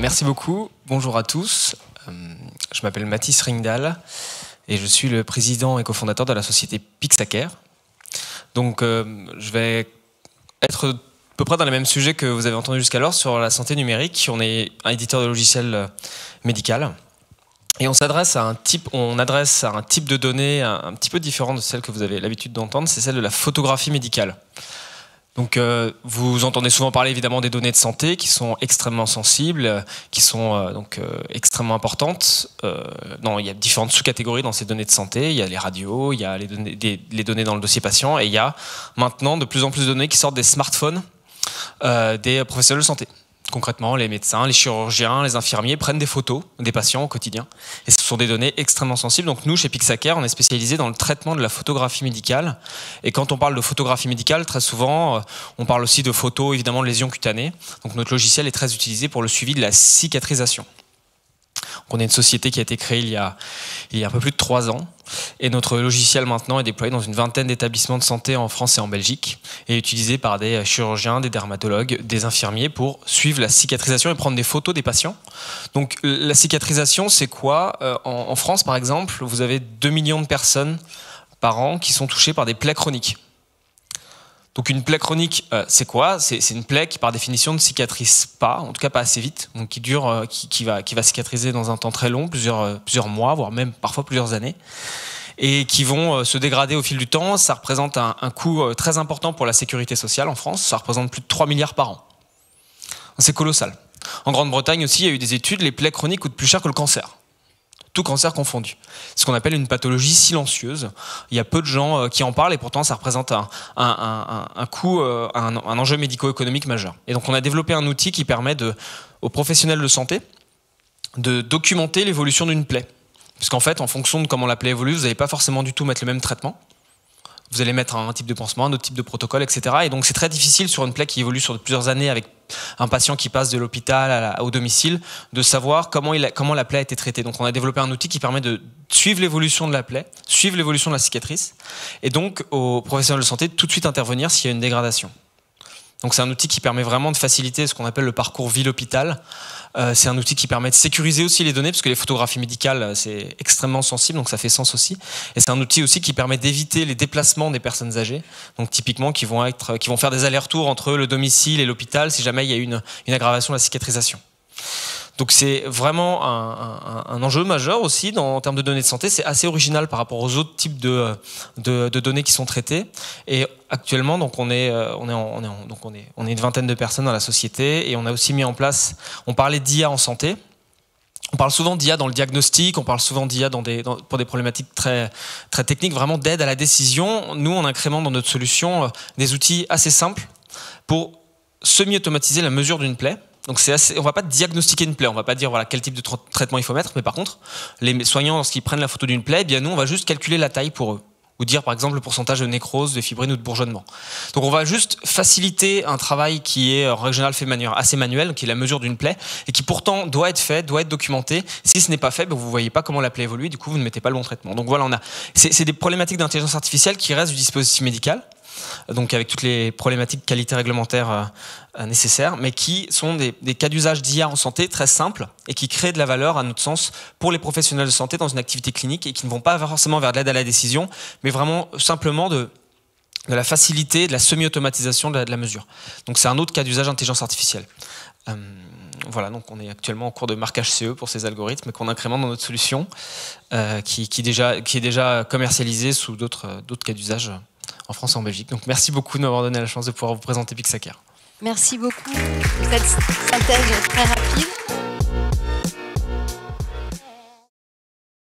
Merci beaucoup. Bonjour à tous. Je m'appelle Mathis Ringdahl et je suis le président et cofondateur de la société Pixhaker. Donc, je vais être à peu près dans les mêmes sujets que vous avez entendus jusqu'alors sur la santé numérique. On est un éditeur de logiciels médical et on adresse à un type de données un petit peu différent de celle que vous avez l'habitude d'entendre. C'est celle de la photographie médicale. Donc, vous entendez souvent parler évidemment des données de santé qui sont extrêmement sensibles, qui sont extrêmement importantes. Il y a différentes sous-catégories dans ces données de santé. Il y a les radios, il y a les données dans le dossier patient, et il y a maintenant de plus en plus de données qui sortent des smartphones des professionnels de santé. Concrètement, les médecins, les chirurgiens, les infirmiers prennent des photos des patients au quotidien. Et ce sont des données extrêmement sensibles. Donc nous, chez Pixhaker, on est spécialisé dans le traitement de la photographie médicale. Et quand on parle de photographie médicale, très souvent, on parle aussi de photos, évidemment, de lésions cutanées. Donc notre logiciel est très utilisé pour le suivi de la cicatrisation. On est une société qui a été créée il y a un peu plus de 3 ans. Et notre logiciel maintenant est déployé dans une vingtaine d'établissements de santé en France et en Belgique et est utilisé par des chirurgiens, des dermatologues, des infirmiers pour suivre la cicatrisation et prendre des photos des patients. Donc la cicatrisation, c'est quoi? En France, par exemple, vous avez 2 millions de personnes par an qui sont touchées par des plaies chroniques. Donc une plaie chronique, c'est quoi? C'est une plaie qui par définition ne cicatrise pas, en tout cas pas assez vite, donc qui dure, qui va cicatriser dans un temps très long, plusieurs mois, voire même parfois plusieurs années, et qui vont se dégrader au fil du temps. Ça représente un coût très important pour la sécurité sociale en France, ça représente plus de 3 milliards par an. C'est colossal. En Grande-Bretagne aussi, il y a eu des études, les plaies chroniques coûtent plus cher que le cancer. Tout cancer confondu. C'est ce qu'on appelle une pathologie silencieuse. Il y a peu de gens qui en parlent et pourtant ça représente un coût, un enjeu médico-économique majeur. Et donc on a développé un outil qui permet aux professionnels de santé de documenter l'évolution d'une plaie. Puisqu'en fait, en fonction de comment la plaie évolue, vous n'allez pas forcément du tout mettre le même traitement. Vous allez mettre un type de pansement, un autre type de protocole, etc. Et donc c'est très difficile sur une plaie qui évolue sur plusieurs années avec un patient qui passe de l'hôpital au domicile, de savoir comment la plaie a été traitée. Donc on a développé un outil qui permet de suivre l'évolution de la plaie, suivre l'évolution de la cicatrice, et donc aux professionnels de santé de tout de suite intervenir s'il y a une dégradation. Donc c'est un outil qui permet vraiment de faciliter ce qu'on appelle le parcours ville-hôpital. C'est un outil qui permet de sécuriser aussi les données, parce que les photographies médicales, c'est extrêmement sensible, donc ça fait sens aussi. Et c'est un outil aussi qui permet d'éviter les déplacements des personnes âgées, donc typiquement qui vont faire des allers-retours entre le domicile et l'hôpital si jamais il y a une aggravation de la cicatrisation. Donc c'est vraiment un enjeu majeur aussi en termes de données de santé. C'est assez original par rapport aux autres types de données qui sont traitées. Et actuellement, donc on est une vingtaine de personnes dans la société et on a aussi mis en place. On parlait d'IA en santé. On parle souvent d'IA dans le diagnostic. On parle souvent d'IA pour des problématiques très très techniques, vraiment d'aide à la décision. Nous, on incrémente dans notre solution des outils assez simples pour semi-automatiser la mesure d'une plaie. Donc on ne va pas diagnostiquer une plaie, on ne va pas dire voilà, quel type de traitement il faut mettre, mais par contre, les soignants, lorsqu'ils prennent la photo d'une plaie, eh bien nous, on va juste calculer la taille pour eux, ou dire par exemple le pourcentage de nécrose, de fibrine ou de bourgeonnement. Donc on va juste faciliter un travail qui est en règle générale fait de manière assez manuelle, qui est la mesure d'une plaie, et qui pourtant doit être fait, doit être documenté. Si ce n'est pas fait, vous ne voyez pas comment la plaie évolue, du coup vous ne mettez pas le bon traitement. Donc voilà, c'est des problématiques d'intelligence artificielle qui restent du dispositif médical, donc avec toutes les problématiques qualité réglementaire nécessaires, mais qui sont des cas d'usage d'IA en santé très simples et qui créent de la valeur, à notre sens, pour les professionnels de santé dans une activité clinique et qui ne vont pas forcément vers de l'aide à la décision, mais vraiment simplement de la facilité, de la semi-automatisation de la mesure. Donc c'est un autre cas d'usage d'intelligence artificielle. Voilà, donc on est actuellement en cours de marquage CE pour ces algorithmes qu'on incrémente dans notre solution, qui est déjà commercialisée sous d'autres cas d'usage en France et en Belgique. Donc merci beaucoup de m'avoir donné la chance de pouvoir vous présenter Pixhaker. Merci beaucoup pour cette synthèse très rapide.